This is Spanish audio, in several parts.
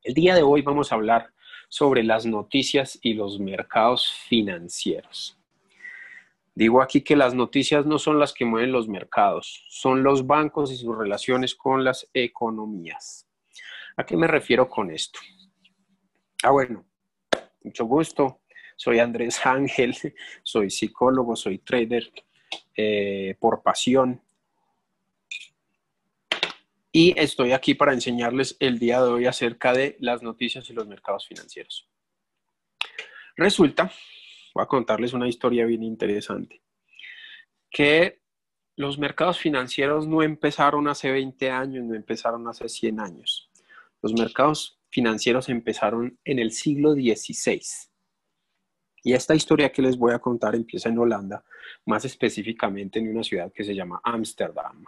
El día de hoy vamos a hablar sobre las noticias y los mercados financieros. Digo aquí que las noticias no son las que mueven los mercados, son los bancos y sus relaciones con las economías. ¿A qué me refiero con esto? Bueno, mucho gusto. Soy Andrés Ángel, soy psicólogo, soy trader por pasión y estoy aquí para enseñarles el día de hoy acerca de las noticias y los mercados financieros. Resulta, voy a contarles una historia bien interesante, que los mercados financieros no empezaron hace 20 años, no empezaron hace 100 años. Los mercados financieros empezaron en el siglo XVI. Y esta historia que les voy a contar empieza en Holanda, más específicamente en una ciudad que se llama Ámsterdam.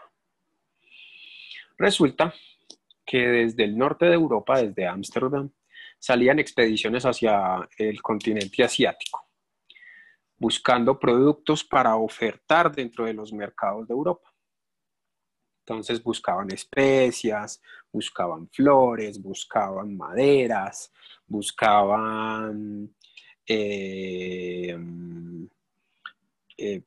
Resulta que desde el norte de Europa, desde Ámsterdam, salían expediciones hacia el continente asiático, buscando productos para ofertar dentro de los mercados de Europa. Entonces buscaban especias, buscaban flores, buscaban maderas, buscaban eh,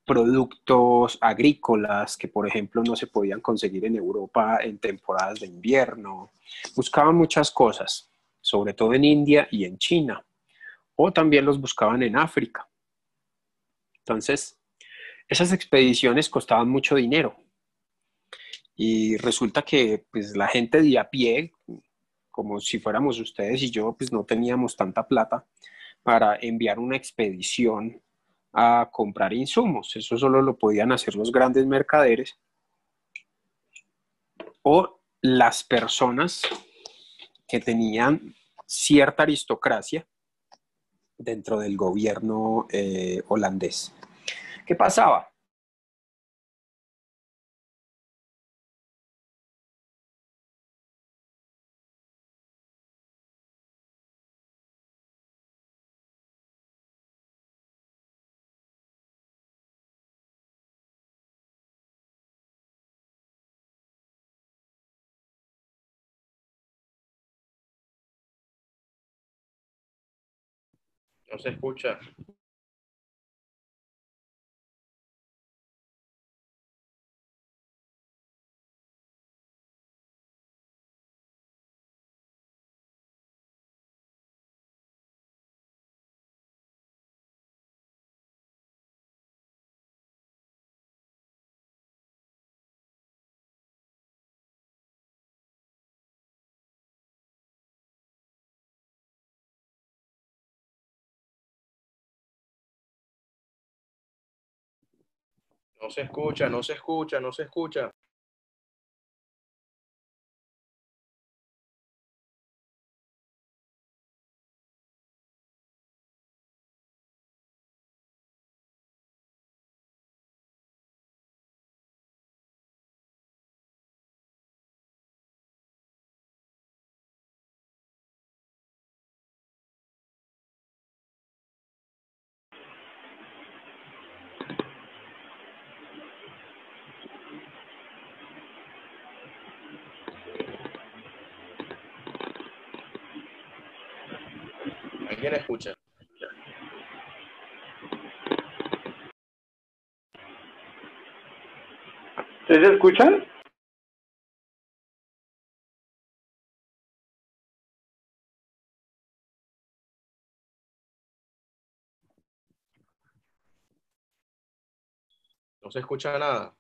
productos agrícolas que, por ejemplo, no se podían conseguir en Europa en temporadas de invierno. Buscaban muchas cosas, sobre todo en India y en China, o también los buscaban en África. Entonces, esas expediciones costaban mucho dinero y resulta que pues, la gente de a pie, como si fuéramos ustedes y yo, pues no teníamos tanta plata para enviar una expedición a comprar insumos. Eso solo lo podían hacer los grandes mercaderes o las personas que tenían cierta aristocracia dentro del gobierno holandés. ¿Qué pasaba? No se escucha. No se escucha, no se escucha, no se escucha. ¿Alguien escucha? ¿Sí se escuchan? No se escucha nada.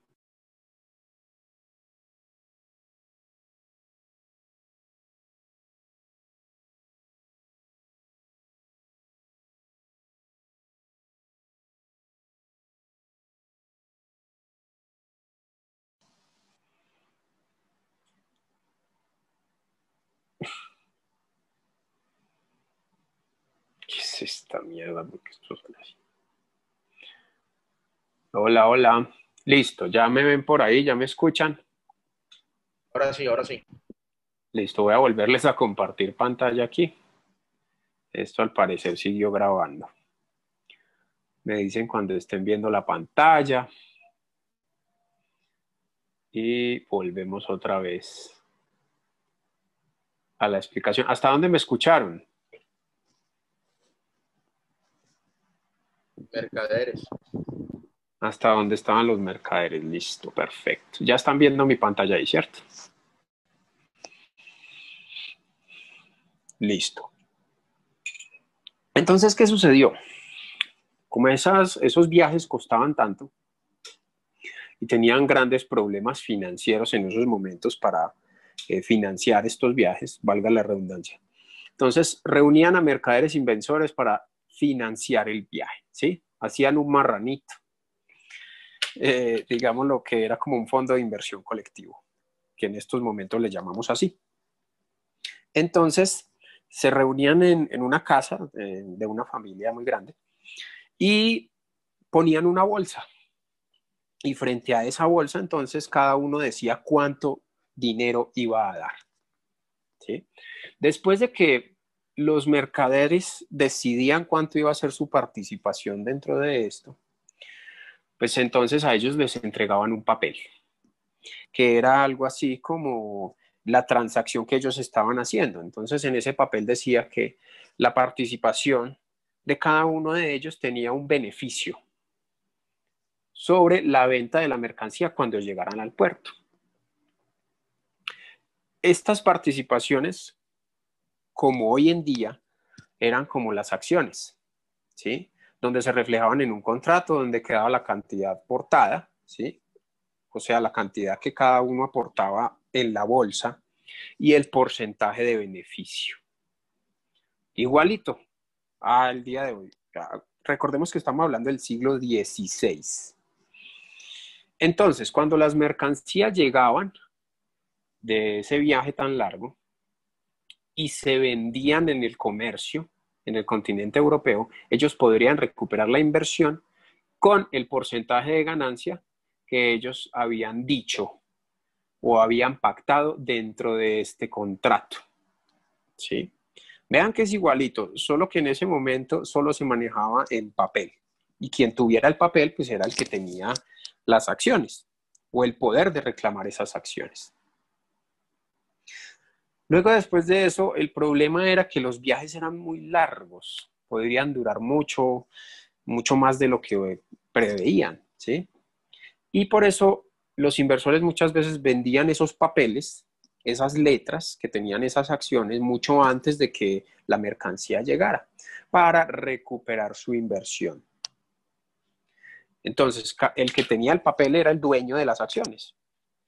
¿Qué es esta mierda? Porque esto suena así. Hola, hola. Listo, ya me ven por ahí, ya me escuchan. Ahora sí, ahora sí. Listo, voy a volverles a compartir pantalla aquí. Esto al parecer siguió grabando. Me dicen cuando estén viendo la pantalla y volvemos otra vez. a la explicación. ¿Hasta dónde me escucharon? Mercaderes. Hasta dónde estaban los mercaderes. Listo, perfecto. Ya están viendo mi pantalla ahí, ¿cierto? Listo. Entonces, ¿qué sucedió? Como esos viajes costaban tanto y tenían grandes problemas financieros en esos momentos para financiar estos viajes, valga la redundancia. Entonces, reunían a mercaderes inversores para financiar el viaje, ¿sí? Hacían un marranito, digamos lo que era como un fondo de inversión colectivo, que en estos momentos le llamamos así. Entonces, se reunían en una casa de una familia muy grande y ponían una bolsa. Y frente a esa bolsa, entonces, cada uno decía cuánto dinero iba a dar, ¿sí? Después de que los mercaderes decidían cuánto iba a ser su participación dentro de esto, pues entonces a ellos les entregaban un papel, que era algo así como la transacción que ellos estaban haciendo. Entonces en ese papel decía que la participación de cada uno de ellos tenía un beneficio sobre la venta de la mercancía cuando llegaran al puerto. Estas participaciones, como hoy en día, eran como las acciones, ¿sí? Donde se reflejaban en un contrato donde quedaba la cantidad portada, ¿sí? O sea, la cantidad que cada uno aportaba en la bolsa y el porcentaje de beneficio. Igualito al día de hoy. Recordemos que estamos hablando del siglo XVI. Entonces, cuando las mercancías llegaban de ese viaje tan largo y se vendían en el comercio, en el continente europeo, ellos podrían recuperar la inversión con el porcentaje de ganancia que ellos habían dicho o habían pactado dentro de este contrato, ¿sí? Vean que es igualito, solo que en ese momento solo se manejaba en papel. Y quien tuviera el papel, pues era el que tenía las acciones o el poder de reclamar esas acciones. Luego, después de eso, el problema era que los viajes eran muy largos, podrían durar mucho, mucho más de lo que preveían, ¿sí? Y por eso los inversores muchas veces vendían esos papeles, esas letras que tenían esas acciones mucho antes de que la mercancía llegara para recuperar su inversión. Entonces, el que tenía el papel era el dueño de las acciones,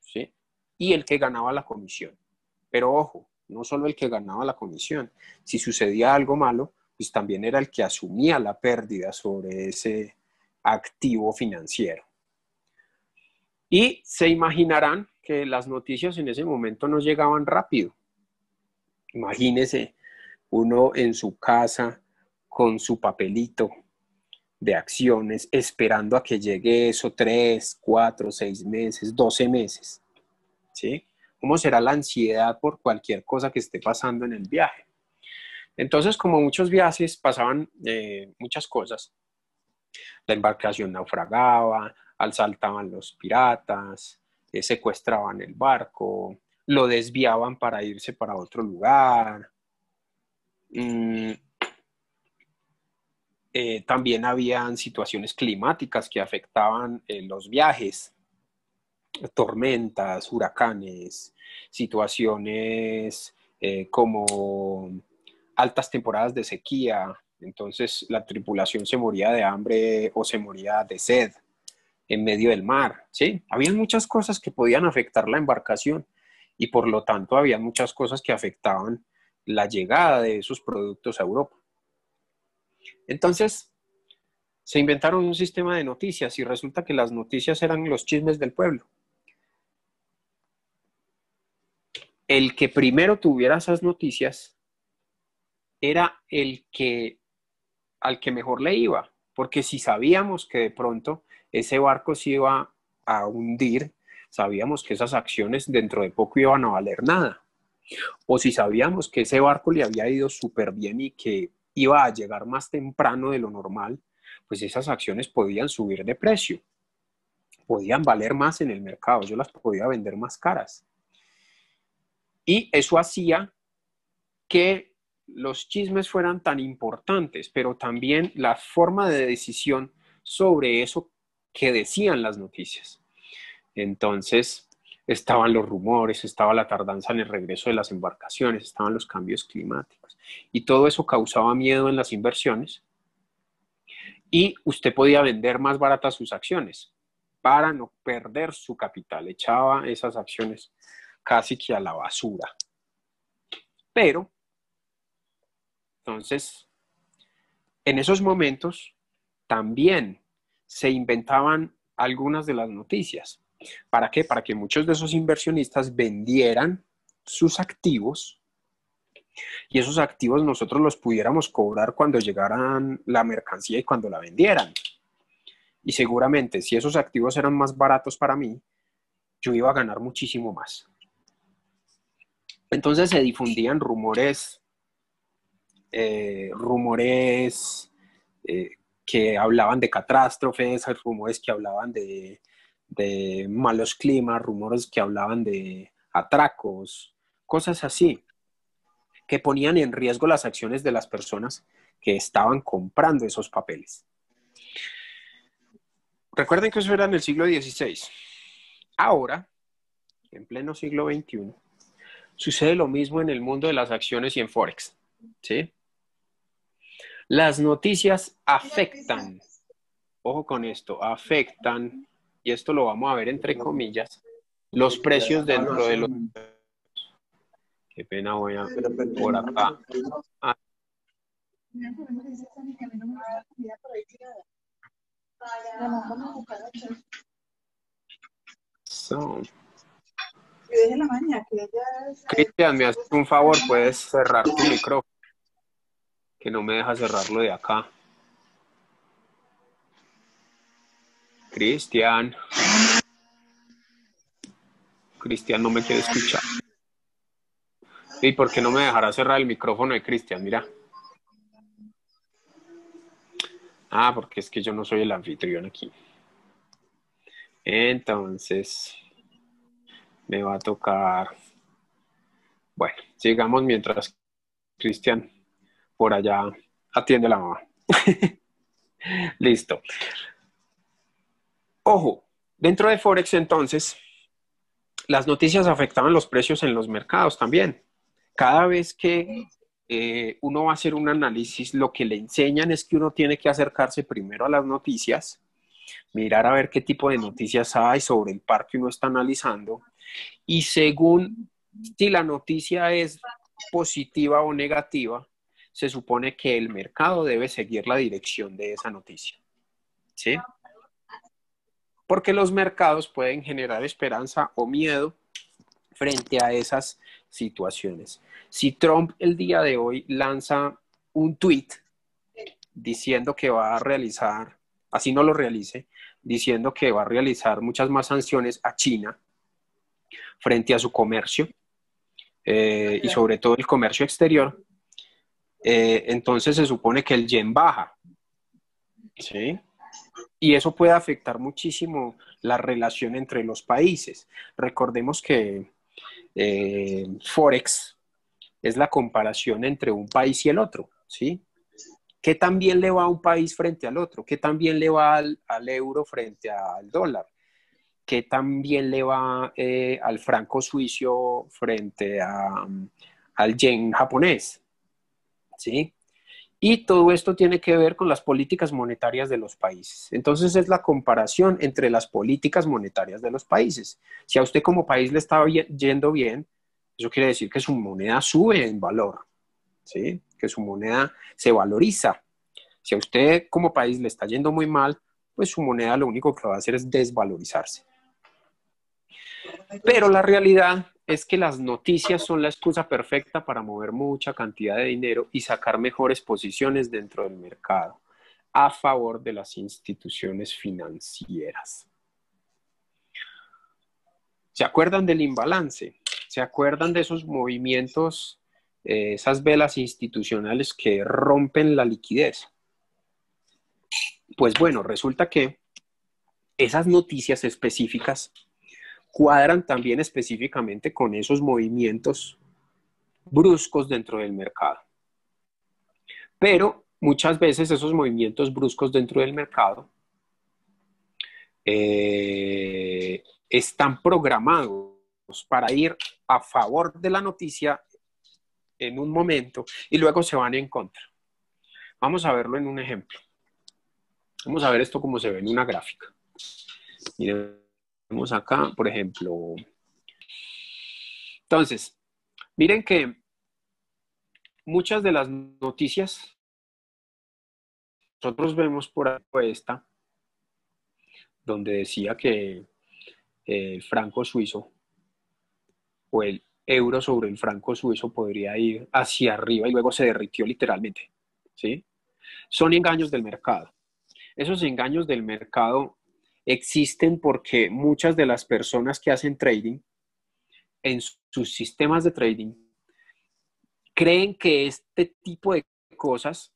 ¿sí? Y el que ganaba la comisión. Pero ojo, no solo el que ganaba la comisión. Si sucedía algo malo, pues también era el que asumía la pérdida sobre ese activo financiero. Y se imaginarán que las noticias en ese momento no llegaban rápido. Imagínese uno en su casa con su papelito de acciones esperando a que llegue eso 3, 4, 6 meses, 12 meses, ¿sí? ¿Cómo será la ansiedad por cualquier cosa que esté pasando en el viaje? Entonces, como muchos viajes pasaban muchas cosas, la embarcación naufragaba, asaltaban los piratas, secuestraban el barco, lo desviaban para irse para otro lugar. También habían situaciones climáticas que afectaban los viajes, tormentas, huracanes, situaciones como altas temporadas de sequía. Entonces la tripulación se moría de hambre o se moría de sed en medio del mar, ¿sí? Había muchas cosas que podían afectar la embarcación y por lo tanto había muchas cosas que afectaban la llegada de esos productos a Europa. Entonces se inventaron un sistema de noticias y resulta que las noticias eran los chismes del pueblo. El que primero tuviera esas noticias era al que mejor le iba, porque si sabíamos que de pronto ese barco se iba a hundir, sabíamos que esas acciones dentro de poco iban a valer nada. O si sabíamos que ese barco le había ido súper bien y que iba a llegar más temprano de lo normal, pues esas acciones podían subir de precio, podían valer más en el mercado, yo las podía vender más caras. Y eso hacía que los chismes fueran tan importantes, pero también la forma de decisión sobre eso que decían las noticias. Entonces, estaban los rumores, estaba la tardanza en el regreso de las embarcaciones, estaban los cambios climáticos. Y todo eso causaba miedo en las inversiones. Y usted podía vender más baratas sus acciones para no perder su capital. Echaba esas acciones casi que a la basura. Pero, entonces, en esos momentos también se inventaban algunas de las noticias. ¿Para qué? Para que muchos de esos inversionistas vendieran sus activos y esos activos nosotros los pudiéramos cobrar cuando llegaran la mercancía y cuando la vendieran. Y seguramente si esos activos eran más baratos para mí, yo iba a ganar muchísimo más. Entonces se difundían rumores que hablaban de catástrofes, rumores que hablaban de malos climas, rumores que hablaban de atracos, cosas así, que ponían en riesgo las acciones de las personas que estaban comprando esos papeles. Recuerden que eso era en el siglo XVI. Ahora, en pleno siglo XXI, sucede lo mismo en el mundo de las acciones y en Forex, ¿sí? Las noticias afectan, ojo con esto, afectan, y esto lo vamos a ver entre comillas, los precios dentro de los... Qué pena, voy a por acá. Ah. So. Cristian, me haces un favor, puedes cerrar tu micrófono, que no me deja cerrarlo de acá. Cristian no me quiere escuchar. ¿Y por qué no me dejará cerrar el micrófono de Cristian? Mira. Ah, porque es que yo no soy el anfitrión aquí. Entonces, me va a tocar... Bueno, sigamos mientras Cristian por allá atiende a la mamá. Listo. Ojo, dentro de Forex entonces, las noticias afectaban los precios en los mercados también. Cada vez que uno va a hacer un análisis, lo que le enseñan es que uno tiene que acercarse primero a las noticias, mirar a ver qué tipo de noticias hay sobre el par que uno está analizando, y según si la noticia es positiva o negativa, se supone que el mercado debe seguir la dirección de esa noticia, ¿sí? Porque los mercados pueden generar esperanza o miedo frente a esas situaciones. Si Trump el día de hoy lanza un tweet diciendo que va a realizar, así no lo realice, diciendo que va a realizar muchas más sanciones a China frente a su comercio y sobre todo el comercio exterior, entonces se supone que el yen baja, ¿sí? Y eso puede afectar muchísimo la relación entre los países. Recordemos que Forex es la comparación entre un país y el otro, ¿sí? ¿Qué tan bien le va a un país frente al otro? ¿Qué tan bien le va al euro frente al dólar? ¿Qué tan bien le va al franco suizo frente al yen japonés? ¿Sí? Y todo esto tiene que ver con las políticas monetarias de los países. Entonces es la comparación entre las políticas monetarias de los países. Si a usted como país le está yendo bien, eso quiere decir que su moneda sube en valor, ¿sí? Que su moneda se valoriza. Si a usted como país le está yendo muy mal, pues su moneda lo único que va a hacer es desvalorizarse. Pero la realidad es que las noticias son la excusa perfecta para mover mucha cantidad de dinero y sacar mejores posiciones dentro del mercado a favor de las instituciones financieras. ¿Se acuerdan del imbalance? ¿Se acuerdan de esos movimientos, esas velas institucionales que rompen la liquidez? Pues bueno, resulta que esas noticias específicas cuadran también específicamente con esos movimientos bruscos dentro del mercado. Pero muchas veces esos movimientos bruscos dentro del mercado están programados para ir a favor de la noticia en un momento y luego se van en contra. Vamos a verlo en un ejemplo. Vamos a ver esto como se ve en una gráfica. Miremos acá, por ejemplo. Entonces, miren que muchas de las noticias, nosotros vemos por ahí esta, donde decía que el franco suizo o el euro sobre el franco suizo podría ir hacia arriba y luego se derritió literalmente, ¿sí? Son engaños del mercado. Esos engaños del mercado existen porque muchas de las personas que hacen trading en sus sistemas de trading creen que este tipo de cosas,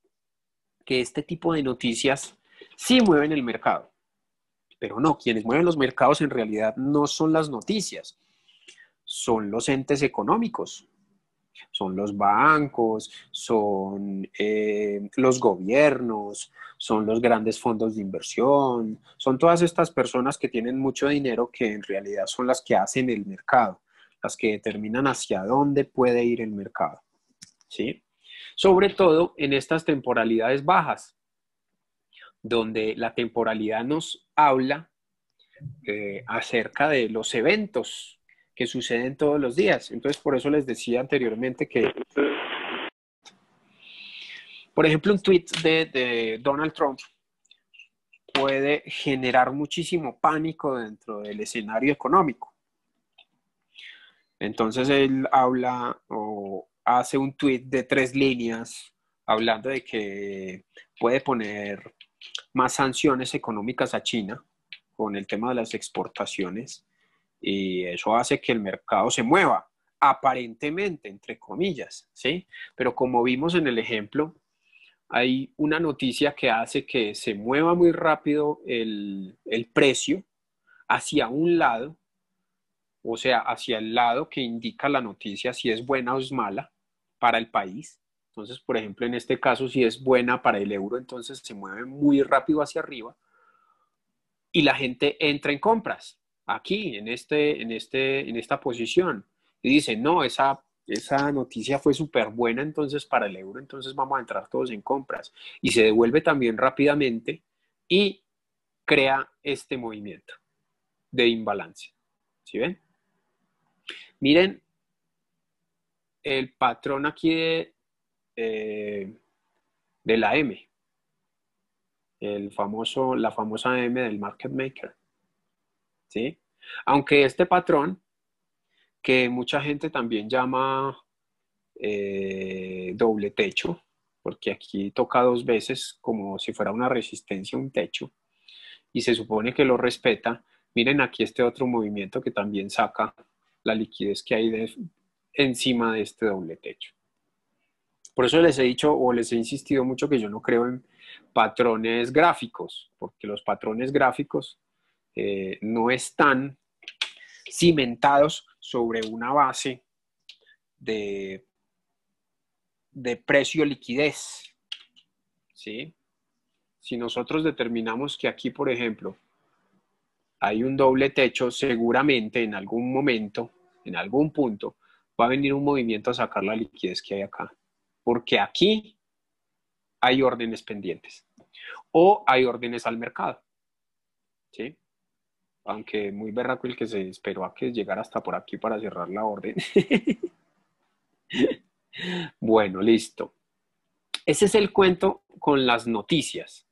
que este tipo de noticias sí mueven el mercado. Pero no, quienes mueven los mercados en realidad no son las noticias, son los entes económicos, son los bancos, son los gobiernos, son los grandes fondos de inversión, son todas estas personas que tienen mucho dinero que en realidad son las que hacen el mercado, las que determinan hacia dónde puede ir el mercado, ¿sí? Sobre todo en estas temporalidades bajas, donde la temporalidad nos habla acerca de los eventos que suceden todos los días. Entonces, por eso les decía anteriormente que, por ejemplo, un tweet de Donald Trump puede generar muchísimo pánico dentro del escenario económico. Entonces, él habla o hace un tweet de 3 líneas hablando de que puede poner más sanciones económicas a China con el tema de las exportaciones y eso hace que el mercado se mueva, aparentemente, entre comillas, ¿sí? Pero como vimos en el ejemplo, hay una noticia que hace que se mueva muy rápido el precio hacia un lado, o sea, hacia el lado que indica la noticia si es buena o es mala para el país. Entonces, por ejemplo, en este caso, si es buena para el euro, entonces se mueve muy rápido hacia arriba y la gente entra en compras aquí, en esta posición. Y dice, no, esa noticia fue súper buena entonces para el euro, entonces vamos a entrar todos en compras. Y se devuelve también rápidamente y crea este movimiento de imbalance. ¿Sí ven? Miren el patrón aquí de la M. La famosa M del market maker, ¿sí? Aunque este patrón, que mucha gente también llama doble techo, porque aquí toca 2 veces como si fuera una resistencia, un techo, y se supone que lo respeta. Miren aquí este otro movimiento que también saca la liquidez que hay encima de este doble techo. Por eso les he dicho o les he insistido mucho que yo no creo en patrones gráficos, porque los patrones gráficos no están cimentados sobre una base de precio-liquidez, ¿sí? Si nosotros determinamos que aquí, por ejemplo, hay un doble techo, seguramente en algún momento, en algún punto, va a venir un movimiento a sacar la liquidez que hay acá, porque aquí hay órdenes pendientes o hay órdenes al mercado, ¿sí? Aunque muy berraco el que se esperó a que llegara hasta por aquí para cerrar la orden. Bueno, listo. Ese es el cuento con las noticias.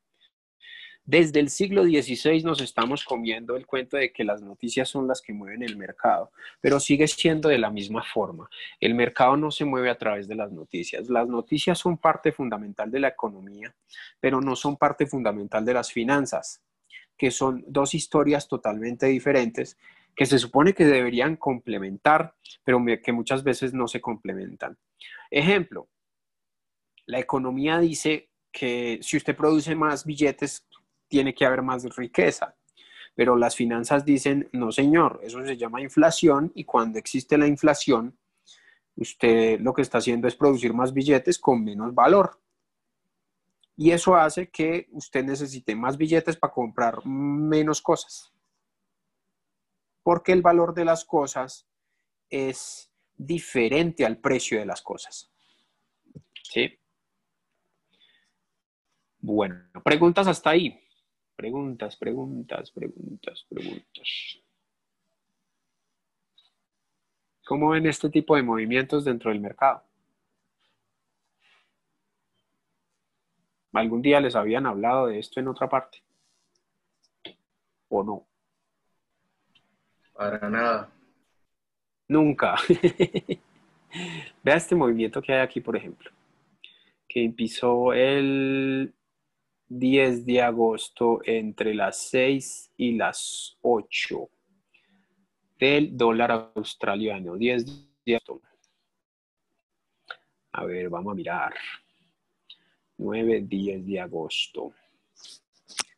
Desde el siglo XVI nos estamos comiendo el cuento de que las noticias son las que mueven el mercado, pero sigue siendo de la misma forma. El mercado no se mueve a través de las noticias. Las noticias son parte fundamental de la economía, pero no son parte fundamental de las finanzas, que son 2 historias totalmente diferentes que se supone que deberían complementar, pero que muchas veces no se complementan. Ejemplo, la economía dice que si usted produce más billetes, tiene que haber más riqueza. Pero las finanzas dicen, no señor, eso se llama inflación y cuando existe la inflación, usted lo que está haciendo es producir más billetes con menos valor. Y eso hace que usted necesite más billetes para comprar menos cosas. Porque el valor de las cosas es diferente al precio de las cosas. ¿Sí? Bueno, preguntas hasta ahí. Preguntas. ¿Cómo ven este tipo de movimientos dentro del mercado? ¿Algún día les habían hablado de esto en otra parte? ¿O no? Para nada. Nunca. Vea este movimiento que hay aquí, por ejemplo, que empezó el 10 de agosto entre las 6 y las 8 del dólar australiano. 10 de agosto. A ver, vamos a mirar. 9, 10 de agosto.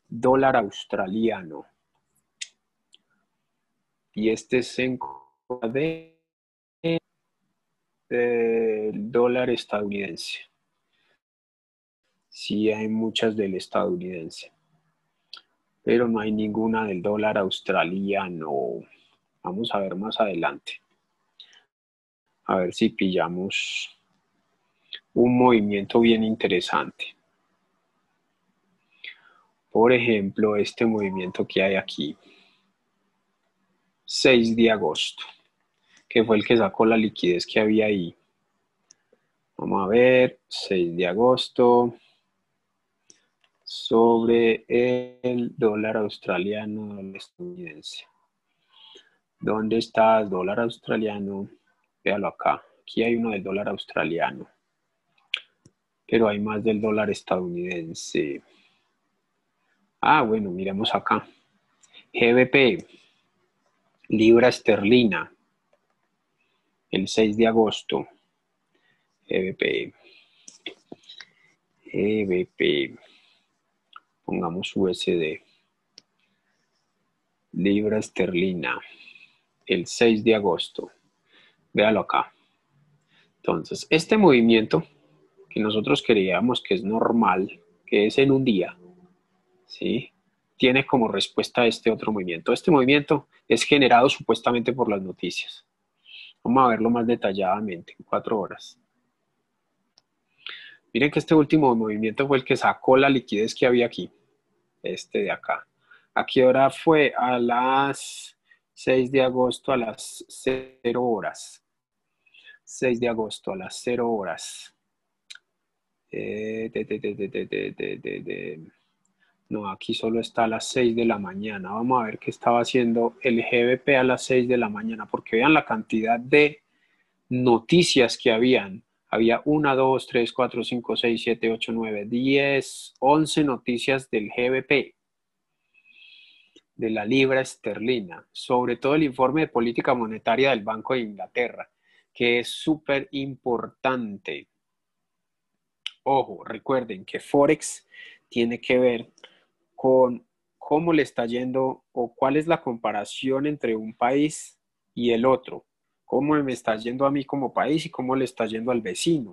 Dólar australiano. Y este es en contra del dólar estadounidense. Sí hay muchas del estadounidense, pero no hay ninguna del dólar australiano. Vamos a ver más adelante. A ver si pillamos un movimiento bien interesante. Por ejemplo, este movimiento que hay aquí. 6 de agosto, que fue el que sacó la liquidez que había ahí. Vamos a ver, 6 de agosto sobre el dólar australiano estadounidense. ¿Dónde está el dólar australiano? Véalo acá. Aquí hay uno del dólar australiano, pero hay más del dólar estadounidense. Ah, bueno, miremos acá. GBP, libra esterlina, el 6 de agosto. GBP. GBP. Pongamos USD. Libra esterlina, el 6 de agosto. Véalo acá. Entonces, este movimiento que nosotros creíamos que es normal, que es en un día, ¿sí? Tiene como respuesta este otro movimiento. Este movimiento es generado supuestamente por las noticias. Vamos a verlo más detalladamente en 4 horas. Miren que este último movimiento fue el que sacó la liquidez que había aquí. Este de acá. ¿A qué hora fue? A las 6 de agosto a las 0 horas. 6 de agosto a las 0 horas. No, aquí solo está a las 6 de la mañana. Vamos a ver qué estaba haciendo el GBP a las 6 de la mañana, porque vean la cantidad de noticias que habían. Había 1, 2, 3, 4, 5, 6, 7, 8, 9, 10, 11 noticias del GBP, de la libra esterlina, sobre todo el informe de política monetaria del Banco de Inglaterra, que es súper importante. Ojo, recuerden que Forex tiene que ver con cómo le está yendo o cuál es la comparación entre un país y el otro, cómo me está yendo a mí como país y cómo le está yendo al vecino.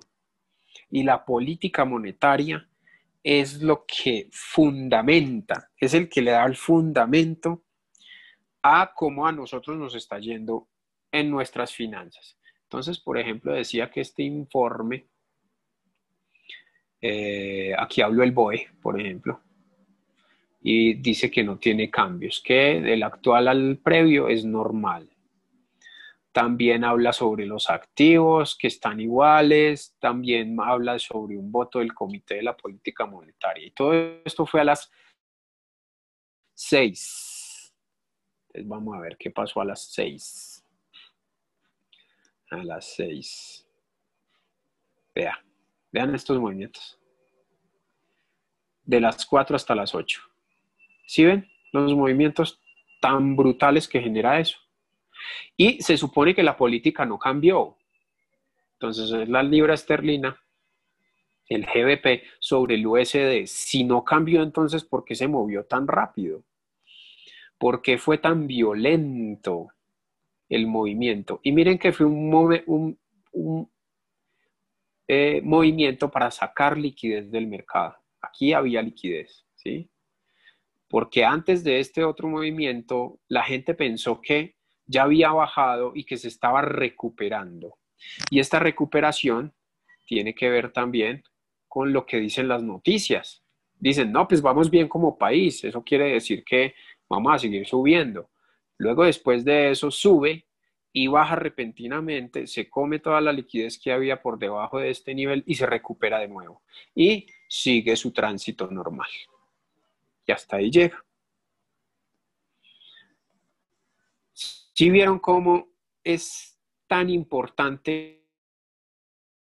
Y la política monetaria es lo que fundamenta, es el que le da el fundamento a cómo a nosotros nos está yendo en nuestras finanzas. Entonces, por ejemplo, decía que este informe, aquí hablo el BOE, por ejemplo, y dice que no tiene cambios, que del actual al previo es normal. También habla sobre los activos que están iguales, también habla sobre un voto del Comité de la Política Monetaria. Y todo esto fue a las 6. Entonces vamos a ver qué pasó a las 6. A las 6. Vean estos movimientos. De las 4 hasta las 8. ¿Sí ven los movimientos tan brutales que genera eso? Y se supone que la política no cambió. Entonces es la libra esterlina, el GBP sobre el USD. Si no cambió, entonces ¿por qué se movió tan rápido? ¿Por qué fue tan violento el movimiento? Y miren que fue un movimiento para sacar liquidez del mercado. Aquí había liquidez, ¿sí? Porque antes de este otro movimiento, la gente pensó que ya había bajado y que se estaba recuperando. Y esta recuperación tiene que ver también con lo que dicen las noticias. Dicen, no, pues vamos bien como país, eso quiere decir que vamos a seguir subiendo. Luego, después de eso, sube y baja repentinamente, se come toda la liquidez que había por debajo de este nivel y se recupera de nuevo. Y sigue su tránsito normal. Y hasta ahí llega. ¿Sí vieron cómo es tan importante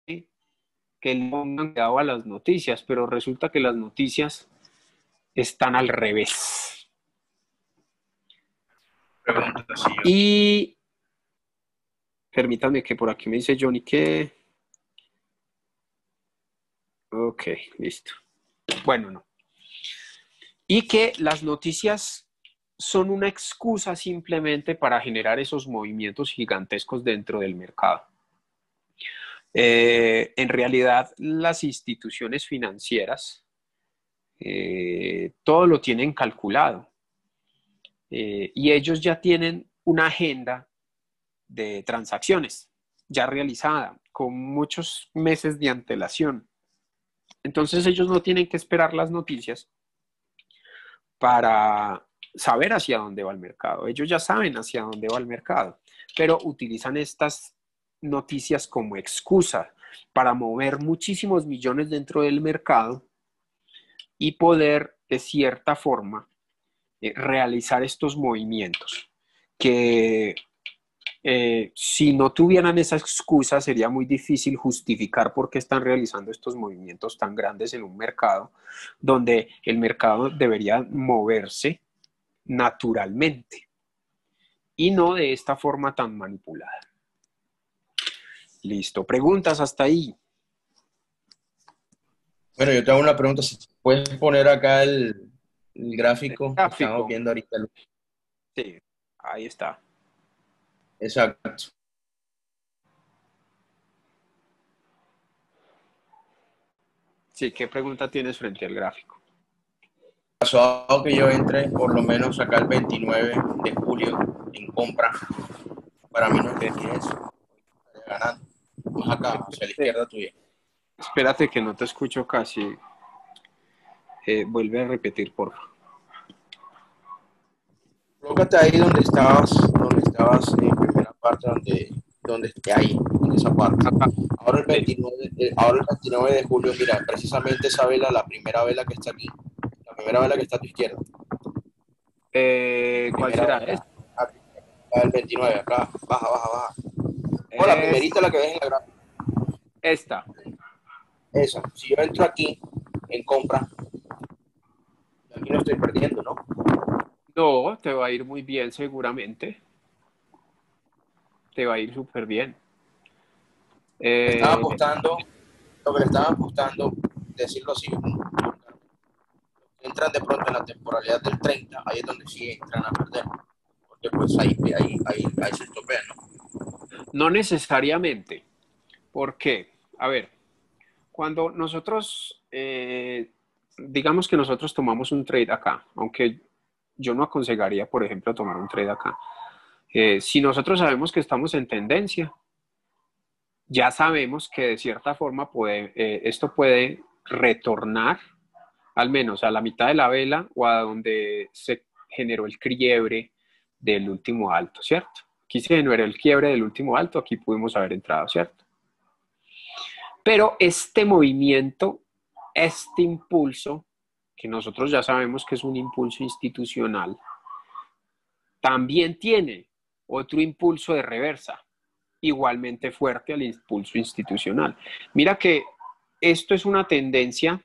que le pongan cuidado a las noticias? Pero resulta que las noticias están al revés. Pregunta, sí, yo. Y permítanme que por aquí me dice Johnny que... Ok, listo. Bueno, no. Y que las noticias son una excusa simplemente para generar esos movimientos gigantescos dentro del mercado. En realidad, las instituciones financieras todo lo tienen calculado y ellos ya tienen una agenda de transacciones ya realizada con muchos meses de antelación. Entonces ellos no tienen que esperar las noticias para saber hacia dónde va el mercado. Ellos ya saben hacia dónde va el mercado, pero utilizan estas noticias como excusa para mover muchísimos millones dentro del mercado y poder, de cierta forma, realizar estos movimientos que si no tuvieran esa excusa sería muy difícil justificar por qué están realizando estos movimientos tan grandes en un mercado donde el mercado debería moverse naturalmente y no de esta forma tan manipulada. Listo, preguntas hasta ahí. Bueno, yo te hago una pregunta. Si puedes poner acá el El gráfico que estamos gráfico, viendo ahorita. sí, ahí está. Exacto. Sí, ¿qué pregunta tienes frente al gráfico? Pasado que yo entre por lo menos acá el 29 de julio en compra, para mí no es liquidez, estaría ganando. Más acá, hacia la izquierda tuya. Espérate que no te escucho casi. Vuelve a repetir, por favor. Colócate ahí donde estabas en primera parte, donde esté ahí, en esa parte. Acá, Ahora el sí. 29, ahora el 29 de julio, mira, precisamente esa vela, la primera vela que está aquí, la primera vela que está a tu izquierda, ¿Cuál primera será? vela, acá el 29, acá, baja, baja, baja. O la Es primerita, la que ves en la gráfica, esta. esa. Si yo entro aquí en compra, aquí no estoy perdiendo, ¿no? No, te va a ir muy bien seguramente. Te va a ir súper bien. Estaba Eh, apostando, lo que le estaba apostando, decirlo así, entran de pronto en la temporalidad del 30, ahí es donde sí entran a perder, porque pues ahí se topean, ¿no? no necesariamente. ¿Por qué? A ver, cuando nosotros, digamos que nosotros tomamos un trade acá, aunque yo no aconsejaría, por ejemplo, tomar un trade acá. Si nosotros sabemos que estamos en tendencia, ya sabemos que de cierta forma esto puede retornar al menos a la mitad de la vela o a donde se generó el quiebre del último alto, ¿cierto? Aquí se generó el quiebre del último alto, aquí pudimos haber entrado, ¿cierto? Pero este movimiento, este impulso, que nosotros ya sabemos que es un impulso institucional, también tiene otro impulso de reversa, igualmente fuerte al impulso institucional. Mira que esto es una tendencia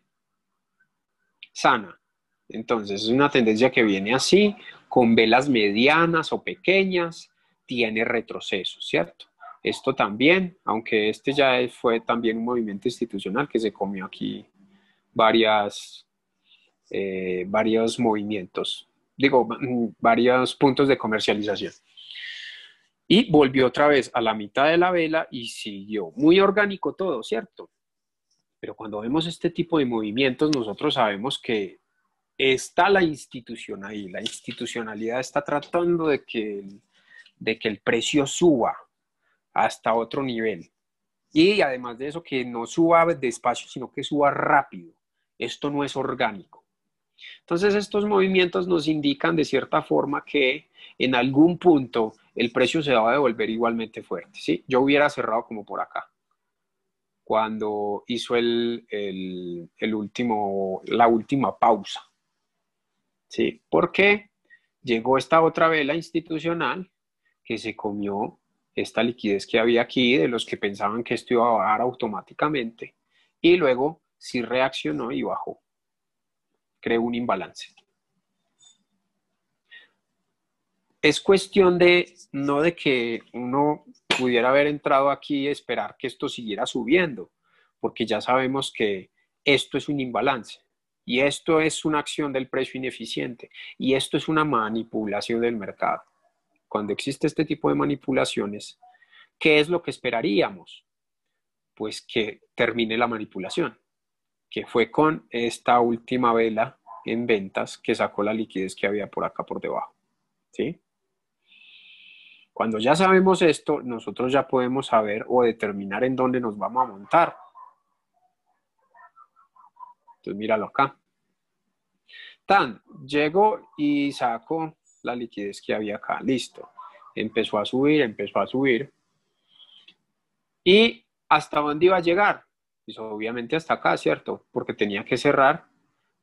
sana. Entonces, es una tendencia que viene así, con velas medianas o pequeñas, tiene retroceso, ¿cierto? Esto también, aunque este ya fue también un movimiento institucional que se comió aquí varios movimientos, digo, varios puntos de comercialización. Y volvió otra vez a la mitad de la vela y siguió. Muy orgánico todo, ¿cierto? Pero cuando vemos este tipo de movimientos, nosotros sabemos que está la institución ahí. La institucionalidad está tratando de que el precio suba hasta otro nivel. Y además de eso, que no suba despacio, sino que suba rápido. Esto no es orgánico. Entonces, estos movimientos nos indican de cierta forma que en algún punto el precio se va a devolver igualmente fuerte, ¿sí? Yo hubiera cerrado como por acá, cuando hizo la última pausa, ¿sí? Porque llegó esta otra vela institucional que se comió esta liquidez que había aquí, de los que pensaban que esto iba a bajar automáticamente, y luego sí reaccionó y bajó. Creó un imbalance. Es cuestión de, no de que uno pudiera haber entrado aquí y esperar que esto siguiera subiendo, porque ya sabemos que esto es un imbalance, y esto es una acción del precio ineficiente, y esto es una manipulación del mercado. Cuando existe este tipo de manipulaciones, ¿qué es lo que esperaríamos? Pues que termine la manipulación, que fue con esta última vela en ventas que sacó la liquidez que había por acá por debajo, ¿sí? Cuando ya sabemos esto, nosotros ya podemos saber o determinar en dónde nos vamos a montar. Entonces, míralo acá. Llego y saco la liquidez que había acá. Listo. Empezó a subir, empezó a subir. ¿Y hasta dónde iba a llegar? Pues obviamente hasta acá, ¿cierto? Porque tenía que cerrar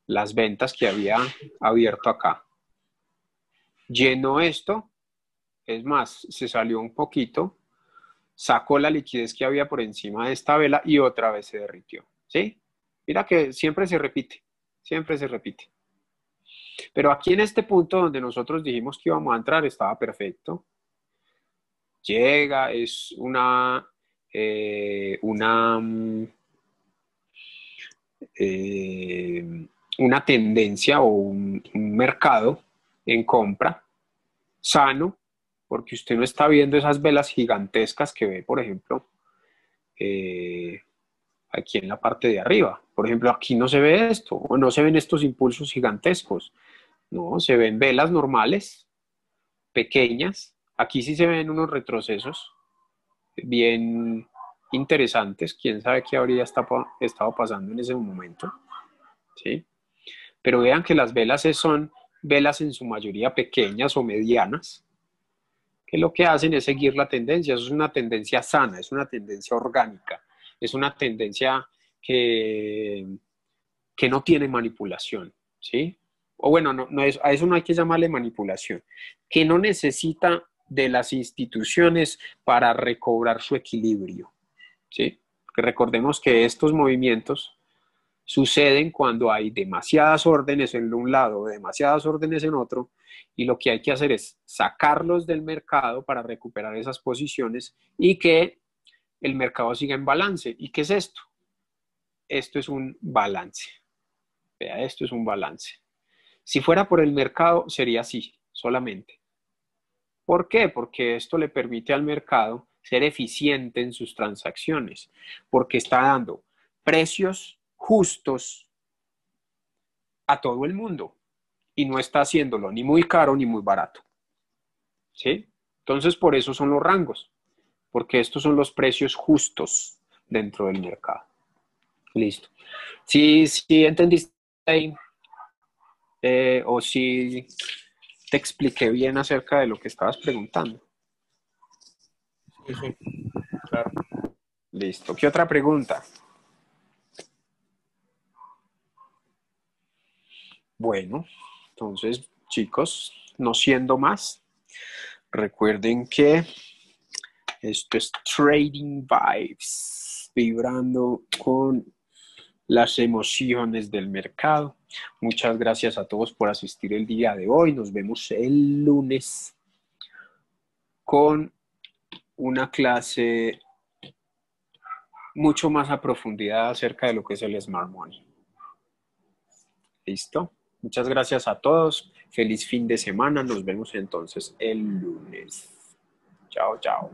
las ventas que había abierto acá. Llenó esto. Es más, se salió un poquito, sacó la liquidez que había por encima de esta vela y otra vez se derritió, ¿sí? Mira que siempre se repite, siempre se repite. Pero aquí en este punto donde nosotros dijimos que íbamos a entrar estaba perfecto. Llega, es una tendencia o un mercado en compra sano, porque usted no está viendo esas velas gigantescas que ve, por ejemplo, aquí en la parte de arriba. Por ejemplo, aquí no se ve esto, o no se ven estos impulsos gigantescos. No, se ven velas normales, pequeñas. Aquí sí se ven unos retrocesos bien interesantes. Quién sabe qué habría estado pasando en ese momento, ¿sí? Pero vean que las velas son velas en su mayoría pequeñas o medianas, que lo que hacen es seguir la tendencia. Eso es una tendencia sana, es una tendencia orgánica, es una tendencia que no tiene manipulación, ¿sí? O bueno, a eso no hay que llamarle manipulación, que no necesita de las instituciones para recobrar su equilibrio, ¿sí? Porque recordemos que estos movimientos suceden cuando hay demasiadas órdenes en un lado, demasiadas órdenes en otro, y lo que hay que hacer es sacarlos del mercado para recuperar esas posiciones y que el mercado siga en balance. ¿Y qué es esto? Esto es un balance. Vea, esto es un balance. Si fuera por el mercado, sería así, solamente. ¿Por qué? Porque esto le permite al mercado ser eficiente en sus transacciones, porque está dando precios justos a todo el mundo y no está haciéndolo ni muy caro ni muy barato, ¿sí? Entonces, por eso son los rangos, porque estos son los precios justos dentro del mercado. Listo. Si entendiste ahí, o si te expliqué bien acerca de lo que estabas preguntando. Sí, sí, claro. Listo. ¿Qué otra pregunta? Bueno, entonces, chicos, no siendo más, recuerden que esto es Trading Vibes, vibrando con las emociones del mercado. Muchas gracias a todos por asistir el día de hoy. Nos vemos el lunes con una clase mucho más a profundidad acerca de lo que es el Smart Money. ¿Listo? Muchas gracias a todos. Feliz fin de semana. Nos vemos entonces el lunes. Chao, chao.